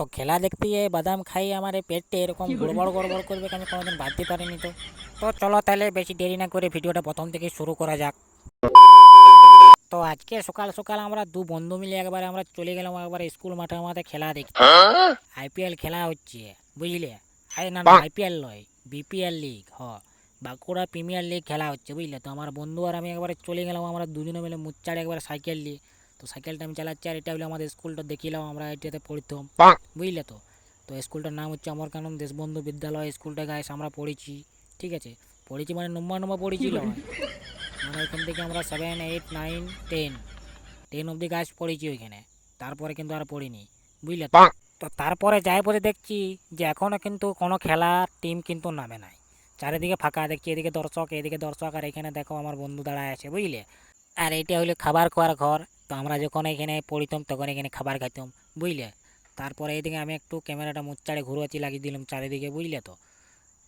তো খেলা দেখতে গিয়ে বাদাম খাই আমার এই পেটে এরকম গড়বড় গড়বড় করবে আমি কোনোদিন ভাবতে পারিনি। তো তো চলো তাহলে বেশি দেরি না করে ভিডিওটা প্রথম থেকে শুরু করা যাক। তো আজকে সকাল সকাল আমরা দু বন্ধু মিলে একবারে আমরা চলে গেলাম একবারে স্কুল মাঠে আমাদের খেলা দেখতে। আইপিএল খেলা হচ্ছে, বুঝলে? আরে না না, আইপিএল নয়, BPL league. Bankura premier league খেলা হচ্ছে, বুঝলে? তো আমার বন্ধু আর আমি একবারে চলে গেলাম আমরা দুজনে মিলে মুচ্চাড়ে একবারে সাইকেল নিয়ে। তো সাইকেলটা আমি চালাচ্ছি আর এটা হলো আমাদের স্কুলটা দেখিলাম, আমরা এটাতে পড়তাম, বুঝলে? তো তো স্কুলটার নাম হচ্ছে অমরকানন্দ দেশবন্ধু বিদ্যালয়। স্কুলটা গাইস আমরা পড়েছি, ঠিক আছে? পড়েছি মানে নম্বর নম্বর পড়েছিল, মানে ওইখান থেকে আমরা 7, 8, 9, 10 অবধি গাছ পড়েছি ওইখানে। তারপরে কিন্তু আর পড়িনি, বুঝলে? তো তারপরে যাই বলে দেখছি যে এখনও কিন্তু কোনো খেলার টিম কিন্তু নামে নাই। চারিদিকে ফাঁকা দেখছি, এদিকে দর্শক এদিকে দর্শক, আর এখানে দেখো আমার বন্ধু দাঁড়ায় আছে, বুঝলে? আর এটা হলো খাবার খাওয়ার ঘর। তো আমরা যখন এখানে পড়িতাম তখন এখানে খাবার খাইতাম, বুঝলে? তারপরে এদিকে আমি একটু ক্যামেরাটা মুচ্চাড়ে ঘুরোচ্ছি লাগিয়ে দিলাম চারিদিকে, বুঝলে? তো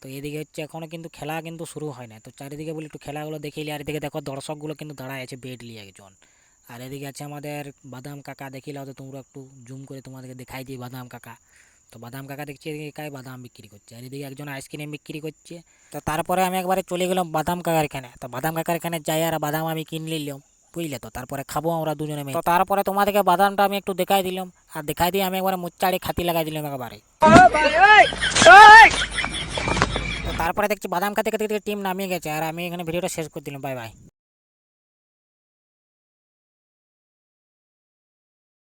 তো এদিকে হচ্ছে এখনও কিন্তু খেলা কিন্তু শুরু হয় না। তো চারিদিকে বলে একটু খেলাগুলো দেখিলি। আর এদিকে দেখো দর্শকগুলো কিন্তু দাঁড়ায় আছে বেড নিয়ে একজন। আর এদিকে আছে আমাদের বাদাম কাকা, দেখিলাও তো তোমরা, একটু জুম করে তোমাদেরকে দেখাই দিই বাদাম কাকা। তো বাদাম কাকা দেখছি এদিকে একাই বাদাম বিক্রি করছে, আর এদিকে একজন আইসক্রিম বিক্রি করছে। তো তারপরে আমি একবারে চলে গেলাম বাদাম কাকার এখানে। তো বাদাম কাকার এখানে যাই আর বাদাম আমি কিনে নিলাম, বুঝলে? তো তারপরে খাবো আমরা দুজনে মিলে। তো তারপরে তোমাদেরকে বাদামটা আমি একটু দেখাই দিলাম, আর দেখাই দিয়ে আমি একবারে মুচ্চাড়ি খাতি লাগাই দিলাম একবারে। তো তারপরে দেখছি বাদাম খাতে খেতে টিম নামিয়ে গেছে, আর আমি এখানে ভিডিওটা শেষ করে দিলাম। Bye bye.